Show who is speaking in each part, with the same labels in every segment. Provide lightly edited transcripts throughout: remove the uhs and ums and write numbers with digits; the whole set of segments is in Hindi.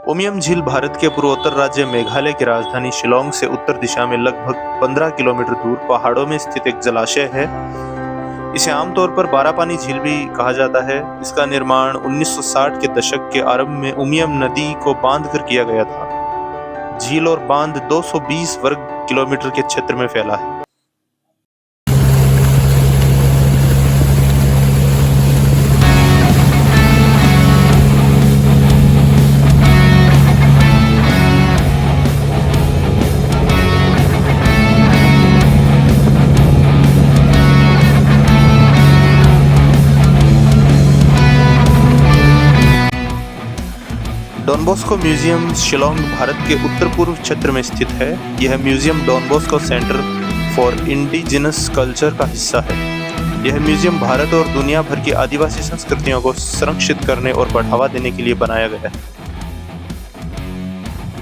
Speaker 1: उमियम झील भारत के पूर्वोत्तर राज्य मेघालय की राजधानी शिलोंग से उत्तर दिशा में लगभग 15 किलोमीटर दूर पहाड़ों में स्थित एक जलाशय है। इसे आमतौर पर बारापानी झील भी कहा जाता है। इसका निर्माण 1960 के दशक के आरंभ में उमियम नदी को बांधकर किया गया था। झील और बांध 220 वर्ग किलोमीटर के क्षेत्र में फैला है। Don Bosco museum Shillong Bharat के उत्तर पूर्व क्षेत्र में स्थित है। यह museum Don Bosco centre for indigenous culture का हिस्सा है। यह म्यूजियम भारत और दुनिया भर की आदिवासी संस्कृतियों को संरक्षित करने और बढ़ावा देने के लिए बनाया गया है।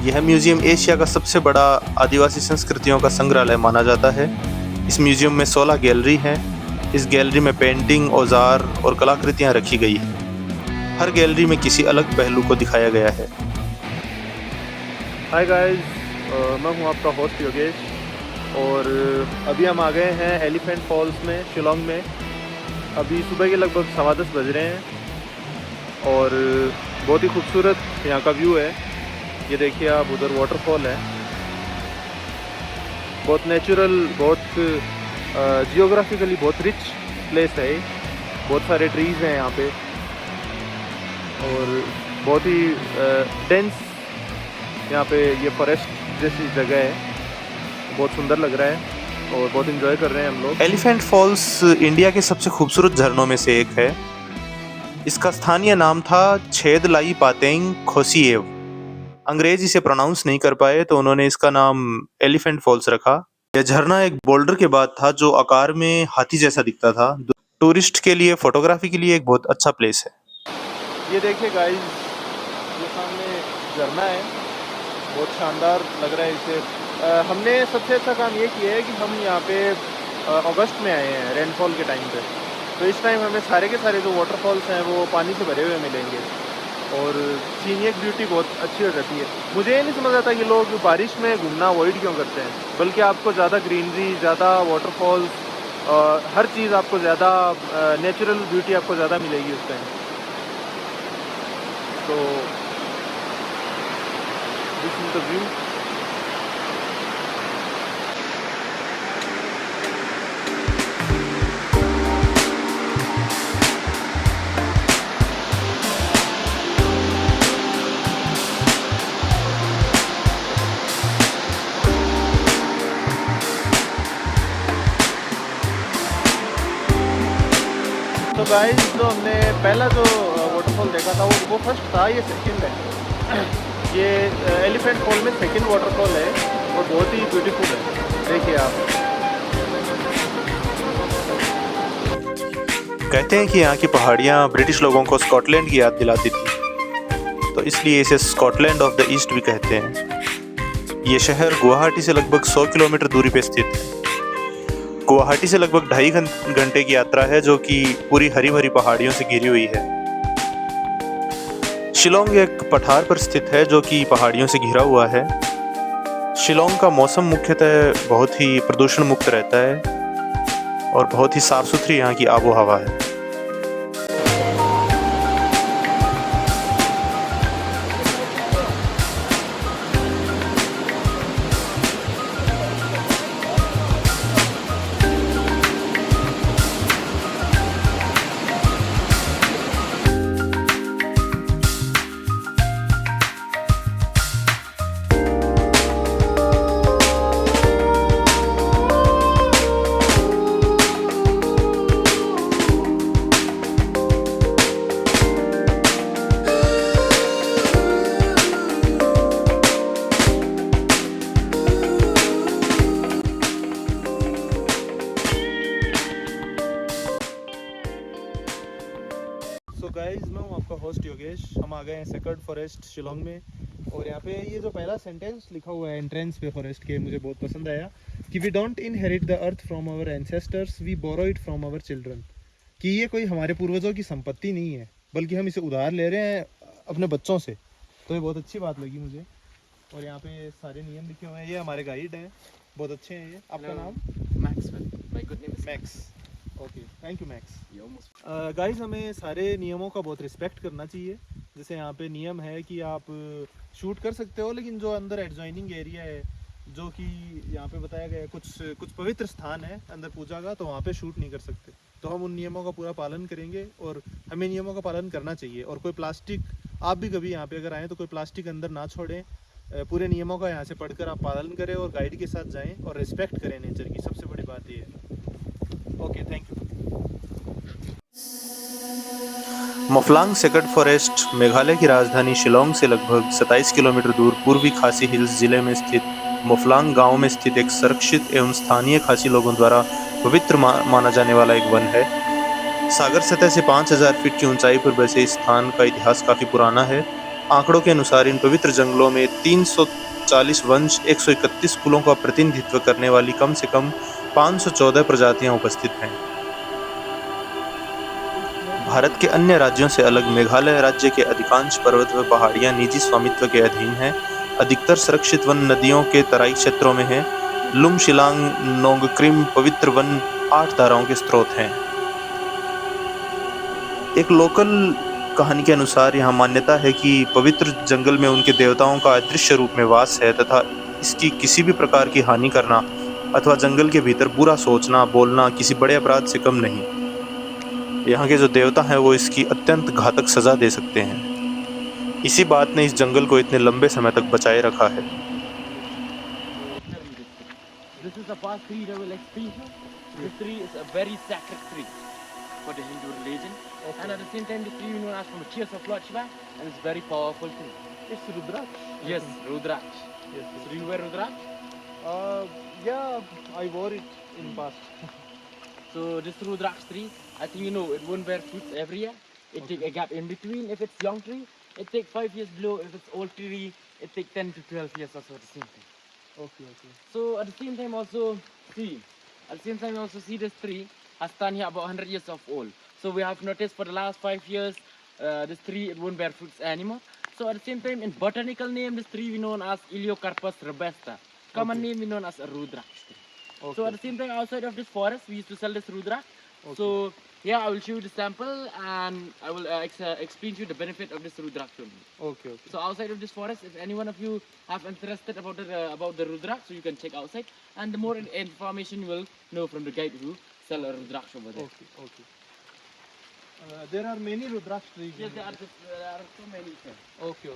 Speaker 1: यह म्यूजियम एशिया का सबसे बड़ा आदिवासी संस्कृतियों का संग्रहालय माना जाता है। इस म्यूजियम में 16 गैलरी हैं। इस गैलरी में पेंटिंग, औजार और कलाकृतियां रखी गई हैं। हर गैलरी में किसी अलग पहलू को दिखाया गया है।
Speaker 2: हाय गाइस, मैं हूं आपका होस्ट योगेश और अभी हम आ गए हैं एलिफेंट फॉल्स में शिलोंग में। अभी सुबह के लगभग 10:15 बज रहे हैं और बहुत ही खूबसूरत यहाँ का व्यू है। ये देखिए आप, उधर वाटरफॉल है। बहुत नेचुरल, बहुत जियोग्राफिकली बहुत रिच प्लेस है। बहुत सारे ट्रीज़ हैं यहाँ पे और बहुत ही डेंस यहाँ पे ये फॉरेस्ट जैसी जगह है। बहुत सुंदर लग रहा है और बहुत एंजॉय कर रहे हैं हम लोग।
Speaker 1: एलिफेंट फॉल्स इंडिया के सबसे खूबसूरत झरनों में से एक है। इसका स्थानीय नाम था छेद लाई पातेंग खोसिएव। अंग्रेज इसे प्रोनाउंस नहीं कर पाए तो उन्होंने इसका नाम एलिफेंट फॉल्स रखा। यह झरना एक बोल्डर के बाद था जो आकार में हाथी जैसा दिखता था। टूरिस्ट के लिए, फोटोग्राफी के लिए एक बहुत अच्छा प्लेस है।
Speaker 2: ये देखिए गाइस, ये सामने झरना है, बहुत शानदार लग रहा है इसे। हमने सबसे अच्छा काम ये किया है कि हम यहाँ पे अगस्त में आए हैं, रेनफॉल के टाइम पे। तो इस टाइम हमें सारे के सारे जो वाटरफॉल्स हैं वो पानी से भरे हुए मिलेंगे और सीनिक ब्यूटी बहुत अच्छी हो जाती है। मुझे ये नहीं समझ आता कि लोग बारिश में घूमना अवॉइड क्यों करते हैं, बल्कि आपको ज़्यादा ग्रीनरी, ज़्यादा वाटरफॉल्स, हर चीज़ आपको ज़्यादा नेचुरल ब्यूटी आपको ज़्यादा मिलेगी उस time. So this is the view. तो गाइस, जो हमने पहला जो वाटरफॉल देखा था वो फर्स्ट था, ये सेकंड है। ये एलिफेंट फॉल में सेकंड वाटरफॉल है और बहुत ही ब्यूटीफुल है। देखिए आप।
Speaker 1: कहते हैं कि यहाँ की पहाड़ियाँ ब्रिटिश लोगों को स्कॉटलैंड की याद दिलाती थी, तो इसलिए इसे स्कॉटलैंड ऑफ द ईस्ट भी कहते हैं। ये शहर गुवाहाटी से लगभग 100 किलोमीटर दूरी पर स्थित है। गुवाहाटी से लगभग 2.5 घंटे की यात्रा है, जो कि पूरी हरी भरी पहाड़ियों से घिरी हुई है। शिलोंग एक पठार पर स्थित है जो कि पहाड़ियों से घिरा हुआ है। शिलोंग का मौसम मुख्यतः बहुत ही प्रदूषण मुक्त रहता है और बहुत ही साफ सुथरी यहाँ की आबो हवा है।
Speaker 2: सो गाइस, मैं हूँ आपका होस्ट योगेश। हम आ गए हैं सेकर्ड फॉरेस्ट शिलोंग में और यहाँ पे ये जो पहला सेंटेंस लिखा हुआ है एंट्रेंस पे फॉरेस्ट के, मुझे बहुत पसंद आया कि we don't inherit the earth from our ancestors, we borrow it from our children. कि ये कोई हमारे पूर्वजों की संपत्ति नहीं है, बल्कि हम इसे उधार ले रहे हैं अपने बच्चों से। तो ये बहुत अच्छी बात लगी मुझे। और यहाँ पे सारे नियम लिखे हुए हैं। ये हमारे गाइड हैं, बहुत अच्छे हैं ये। आपका
Speaker 3: Hello.
Speaker 2: नाम?
Speaker 3: Maxwell. My good name is
Speaker 2: max. Okay, thank you max.
Speaker 3: You almost.
Speaker 2: Guys हमें सारे नियमों का बहुत रिस्पेक्ट करना चाहिए। जैसे यहाँ पे नियम है कि आप शूट कर सकते हो, लेकिन जो अंदर एडजॉइनिंग एरिया है, जो कि यहाँ पे बताया गया है, कुछ कुछ पवित्र स्थान है अंदर पूजा का, तो वहाँ पे शूट नहीं कर सकते। तो हम उन नियमों का पूरा पालन करेंगे और हमें नियमों का पालन करना चाहिए। और कोई प्लास्टिक, आप भी कभी यहाँ पे अगर आएँ तो कोई प्लास्टिक अंदर ना छोड़ें। पूरे नियमों का यहाँ से पढ़कर आप पालन करें और गाइड के साथ जाएं और रिस्पेक्ट करें नेचर की, सबसे बड़ी बात ये है। Okay, thank you.
Speaker 1: Mawphlang sacred forest Meghalaya की राजधानी शिलोंग से लगभग 27 किलोमीटर दूर पूर्वी खासी हिल्स जिले में स्थित मोफलांग गांव में स्थित एक संरक्षित एवं स्थानीय खासी लोगों द्वारा पवित्र माना जाने वाला एक वन है। सागर सतह से 5000 फीट की ऊंचाई पर बसे इस स्थान का इतिहास काफी पुराना है। आंकड़ों के अनुसार इन पवित्र जंगलों में 340 वंश, 131 कुलों का प्रतिनिधित्व करने वाली कम से कम 514 प्रजातियां उपस्थित हैं। भारत के अन्य राज्यों से अलग मेघालय राज्य के अधिकांश पर्वत व पहाड़ियां निजी स्वामित्व के अधीन हैं। अधिकतर संरक्षित वन नदियों के तराई क्षेत्रों में हैं। लुम शिलांग नोंगक्रिम पवित्र वन 8 धाराओं के स्रोत हैं। एक लोकल कहानी के अनुसार यहाँ मान्यता है कि पवित्र जंगल में उनके देवताओं का अदृश्य रूप में वास है तथा इसकी किसी भी प्रकार की हानि करना अथवा जंगल के भीतर बुरा सोचना, बोलना किसी बड़े अपराध से कम नहीं। यहाँ के जो देवता हैं वो इसकी अत्यंत घातक सजा दे सकते हैं। इसी बात ने इस जंगल को इतने लंबे समय तक बचाए रखा है।
Speaker 3: This is the past tree that will explain you. This tree is a very sacred tree for the Hindu religion.
Speaker 2: Okay.
Speaker 3: And at the same time, this tree is known as from the tears of Lord Shiva, and it's very powerful tree.
Speaker 2: It's Rudraksh.
Speaker 3: Yes, Rudraksh.
Speaker 2: Yes,
Speaker 3: So do you wear Rudraksh?
Speaker 2: yeah, I wore it in past.
Speaker 3: So this Rudraksh tree, I think you know, it won't bear fruits every year. It take a gap in between. If it's young tree, it take 5 years below. If it's old tree, it take 10 to 12 years or so, the same thing.
Speaker 2: Okay.
Speaker 3: So at the same time also see this tree has stand here about 100 years of old. So we have noticed for the last 5 years this tree it won't bear fruits anymore. So at the same time in botanical name this tree we known as Iliocarpus robusta. Common
Speaker 2: Okay.
Speaker 3: name we known as a Rudraksh tree.
Speaker 2: Okay.
Speaker 3: So at the same time outside of this forest we used to sell this Rudraksh.
Speaker 2: Okay.
Speaker 3: So yeah, I will show you the sample and I will explain to you the benefit of this Rudraksh only.
Speaker 2: Okay.
Speaker 3: So outside of this forest, if any one of you have interested about the Rudraksh, so you can check outside, and the more information you will know from the guide who sell a Rudraksh over there.
Speaker 2: Okay. There are many Rudraksh trees.
Speaker 3: Yes,
Speaker 2: in
Speaker 3: there are
Speaker 2: here.
Speaker 3: so many. Sir.
Speaker 2: Okay.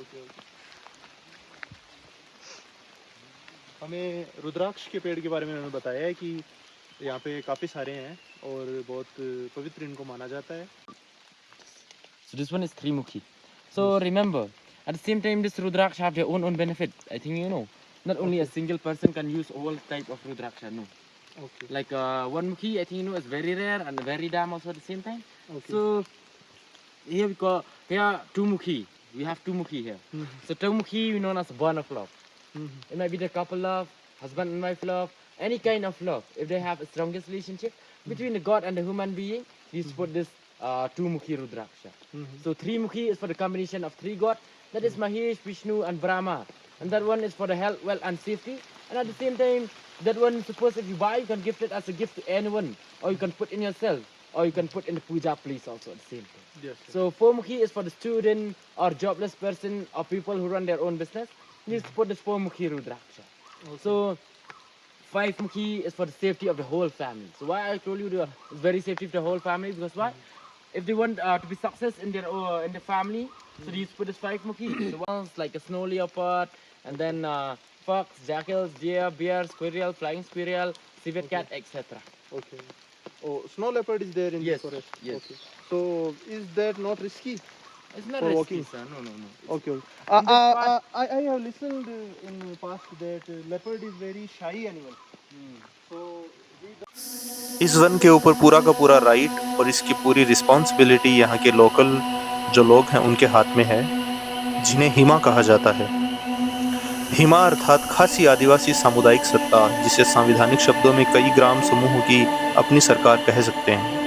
Speaker 2: हमें रुद्राक्ष के पेड़ के बारे में उन्होंने बताया है कि यहाँ पे काफ़ी सारे हैं और बहुत पवित्र इनको माना जाता है।
Speaker 3: So this one is Trimukhi. So remember, at the same time, this Rudraksh have their own benefit. I think you know. Not only a single person can use all type of Rudraksha. No.
Speaker 2: Okay.
Speaker 3: Like one Mukhi, I think you know, is very rare and very damn also at the same time.
Speaker 2: Okay.
Speaker 3: So here we got two Mukhi. We have two Mukhi here. So two Mukhi we known as bond of love. It might be the couple love, husband and wife love, any kind of love. If they have a strongest relationship between the God and the human being, we put this two Mukhi Rudraksha. So three Mukhi is for the combination of three gods. That is Mahesh, Vishnu and Brahma. And that one is for the health, wealth and safety. And at the same time, that one, suppose if you buy, you can gift it as a gift to anyone. Or you can put in yourself. Or you can put in the puja place also at the same time.
Speaker 2: Yes.
Speaker 3: So four Mukhi is for the student or jobless person or people who run their own business. Please put this four Mukhi Rudraksha. So five Mukhi is for the safety of the whole family. So why I told you it's very safety of the whole family, because why? If they want to be success in the family, so these put this five Mukhi. The ones like a snow leopard, and then fox, jackals, deer, bear, squirrel, flying squirrel, civet cat, etc.
Speaker 2: Okay. Oh, snow leopard is there in
Speaker 3: Yes,
Speaker 2: this forest.
Speaker 3: yes.
Speaker 2: Okay. So is that not risky?
Speaker 3: It's not
Speaker 2: For
Speaker 3: risky,
Speaker 2: walking?
Speaker 3: sir. No.
Speaker 2: Okay. I have listened in the past that leopard is very shy animal. So
Speaker 1: इस वन के ऊपर पूरा का पूरा राइट और इसकी पूरी रिस्पॉन्सिबिलिटी यहाँ के लोकल जो लोग हैं उनके हाथ में है, जिन्हें हिमा कहा जाता है। हिमा अर्थात खासी आदिवासी सामुदायिक सत्ता, जिसे संवैधानिक शब्दों में कई ग्राम समूहों की अपनी सरकार कह सकते हैं।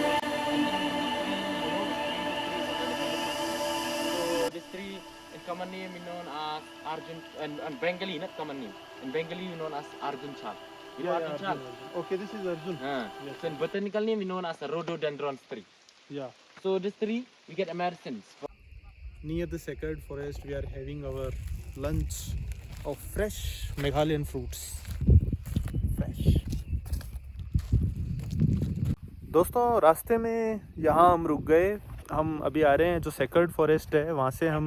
Speaker 3: So this tree in common name is known Arjun and Bengali, not common name. In Bengali, we known as Arjun Chal. You know
Speaker 2: Yeah,
Speaker 3: Arjun
Speaker 2: yeah,
Speaker 3: Chal?
Speaker 2: Arjun. Okay, this is Arjun. Yes.
Speaker 3: So in botanical name, we known as a rhododendron tree.
Speaker 2: Yeah.
Speaker 3: So this tree, we get medicines.
Speaker 2: Near the sacred forest, we are having our lunch of fresh Meghalayan fruits. Fresh. दोस्तों रास्ते में यहाँ हम रुक गए. हम अभी आ रहे हैं जो सेक्रेड फॉरेस्ट है वहाँ से हम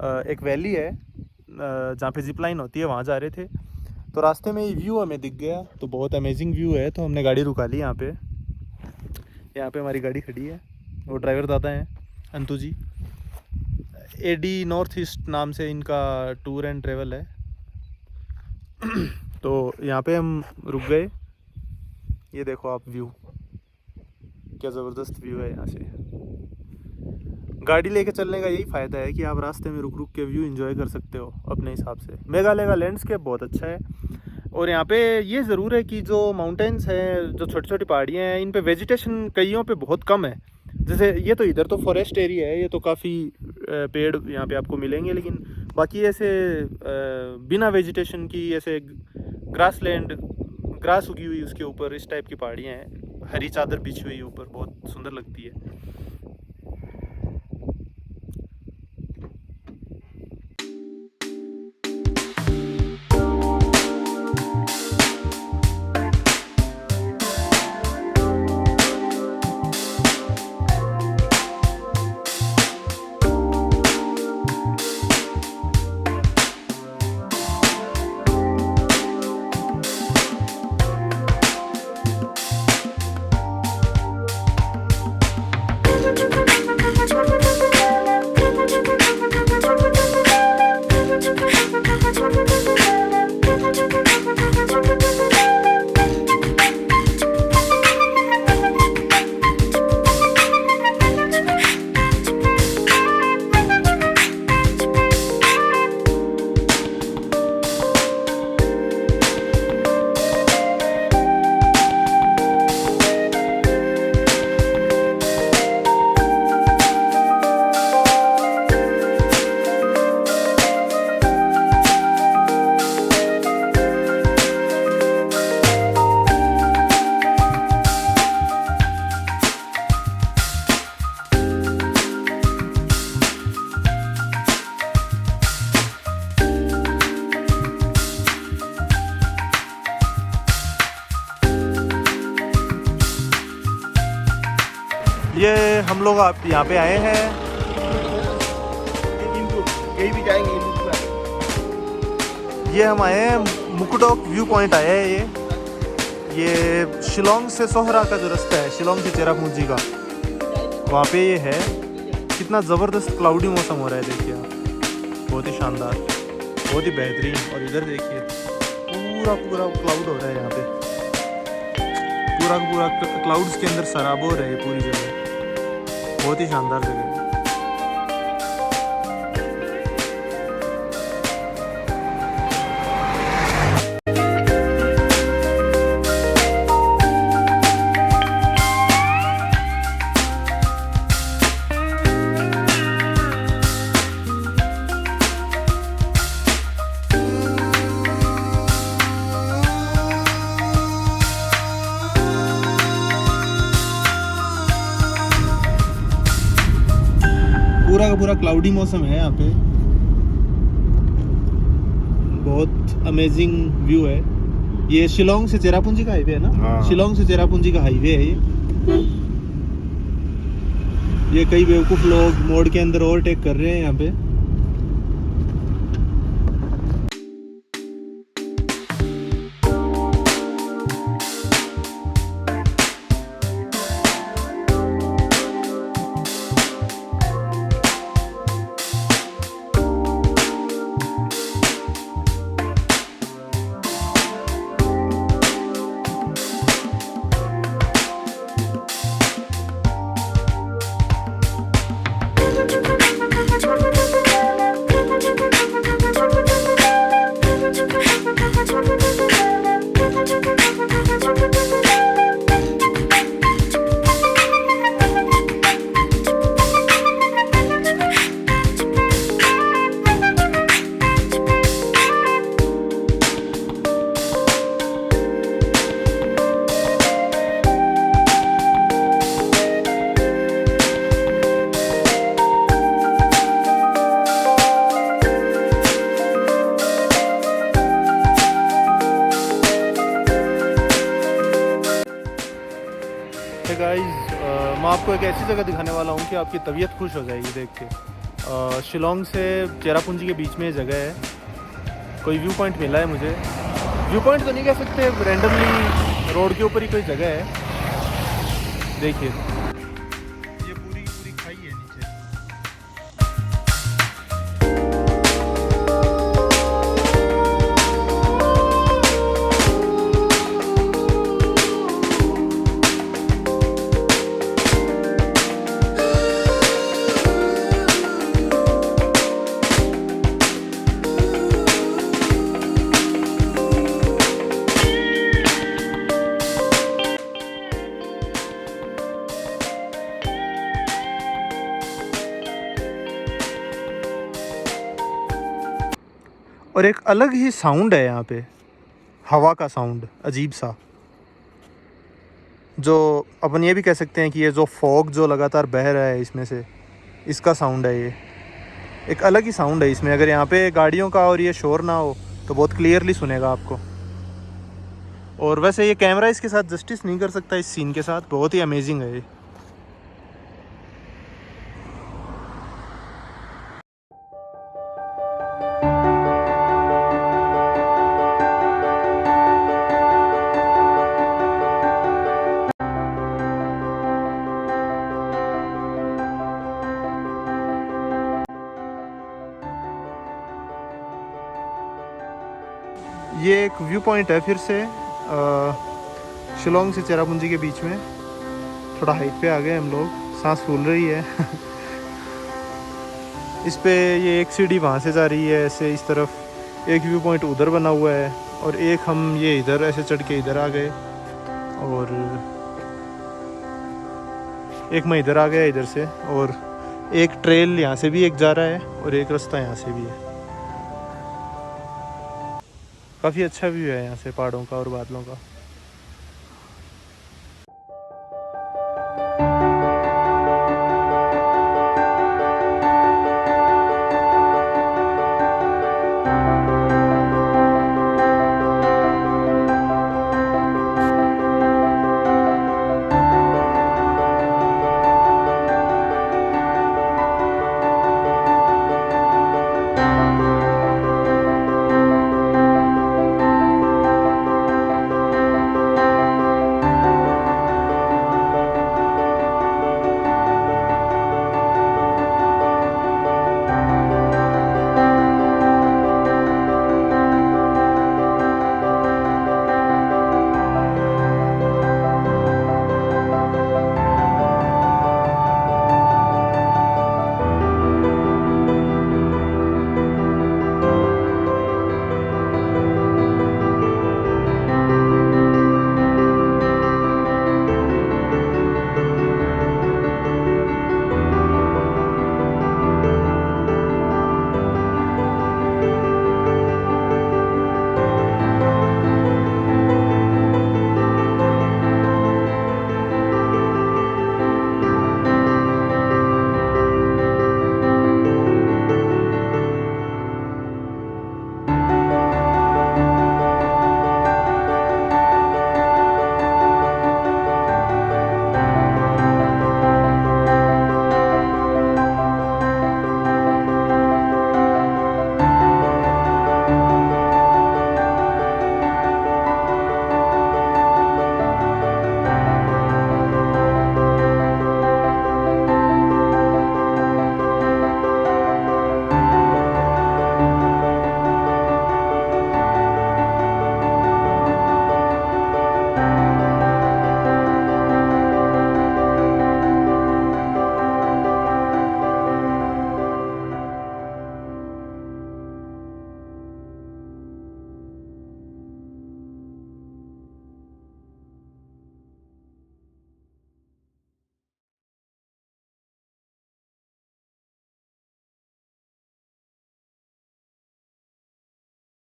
Speaker 2: एक वैली है जहाँ पे जिप लाइन होती है वहाँ जा रहे थे. तो रास्ते में ये व्यू हमें दिख गया तो बहुत अमेजिंग व्यू है तो हमने गाड़ी रुका ली यहाँ पे. हमारी गाड़ी खड़ी है. वो ड्राइवर दादा हैं अंतु जी. एडी नॉर्थ ईस्ट नाम से इनका टूर एंड ट्रेवल है. तो यहाँ पे हम रुक गए. ये देखो आप व्यू, क्या ज़बरदस्त व्यू है यहाँ से. गाड़ी लेके चलने का यही फ़ायदा है कि आप रास्ते में रुक रुक के व्यू एंजॉय कर सकते हो अपने हिसाब से. मेघालय का लैंडस्केप बहुत अच्छा है. और यहाँ पे ये ज़रूर है कि जो माउंटेन्स हैं, जो छोटी छोटी पहाड़ियाँ हैं, इन पे वेजिटेशन कईयों पे बहुत कम है. जैसे ये तो इधर तो फॉरेस्ट एरिया है, ये तो काफ़ी पेड़ यहाँ पे आपको मिलेंगे, लेकिन बाकी ऐसे बिना वेजिटेशन की ऐसे ग्रास लैंड, ग्रास उगी हुई उसके ऊपर इस टाइप की पहाड़ियाँ हैं. हरी चादर बिछी हुई ऊपर, बहुत सुंदर लगती है. ये हम लोग आप यहाँ पे आए हैं.
Speaker 4: कहीं भी जाएंगे.
Speaker 2: ये हम आए हैं मुकुटोक व्यू पॉइंट आए हैं. ये शिलोंग से सोहरा का जो रास्ता है, शिलोंग से चेरापूंजी का, वहाँ पे ये है. कितना ज़बरदस्त क्लाउडी मौसम हो रहा है, देखिए आप. बहुत ही शानदार, बहुत ही बेहतरीन. और इधर देखिए पूरा पूरा क्लाउड हो रहा है यहाँ पे. पूरा का पूरा क्लाउड्स के अंदर सराबोर है पूरी जगह. बहुत ही शानदार जगह है. पूरा का पूरा क्लाउडी मौसम है यहाँ पे. बहुत अमेजिंग व्यू है. ये शिलोंग से चेरापूंजी का हाईवे है ना.
Speaker 4: हाँ.
Speaker 2: शिलोंग से चेरापूंजी का हाईवे है ये कई बेवकूफ़ लोग मोड़ के अंदर ओवरटेक कर रहे हैं यहाँ पे. वैसे गाइस मैं आपको एक ऐसी जगह दिखाने वाला हूँ कि आपकी तबीयत खुश हो जाएगी देख के। शिलोंग से चेरापूंजी के बीच में ये जगह है। कोई व्यू पॉइंट मिला है मुझे, व्यू पॉइंट तो नहीं कह सकते, रैंडमली रोड के ऊपर ही कोई जगह है। देखिए ये पूरी पूरी खाई है नीचे। और एक अलग ही साउंड है यहाँ पे, हवा का साउंड अजीब सा, जो अपन ये भी कह सकते हैं कि ये जो फॉग जो लगातार बह रहा है इसमें से, इसका साउंड है। ये एक अलग ही साउंड है इसमें। अगर यहाँ पे गाड़ियों का और ये शोर ना हो तो बहुत क्लियरली सुनेगा आपको। और वैसे ये कैमरा इसके साथ जस्टिस नहीं कर सकता इस सीन के साथ, बहुत ही अमेजिंग है ये। ये एक व्यू पॉइंट है फिर से शिलोंग से चेरापूंजी के बीच में। थोड़ा हाइट पे आ गए हम लोग, सांस फूल रही है। इस पे ये एक सीढ़ी वहाँ से जा रही है ऐसे इस तरफ, एक व्यू पॉइंट उधर बना हुआ है, और एक हम ये इधर ऐसे चढ़ के इधर आ गए, और एक मैं इधर आ गया इधर से, और एक ट्रेल यहाँ से भी एक जा रहा है और एक रास्ता यहाँ से भी है। काफ़ी अच्छा व्यू है यहाँ से पहाड़ों का और बादलों का।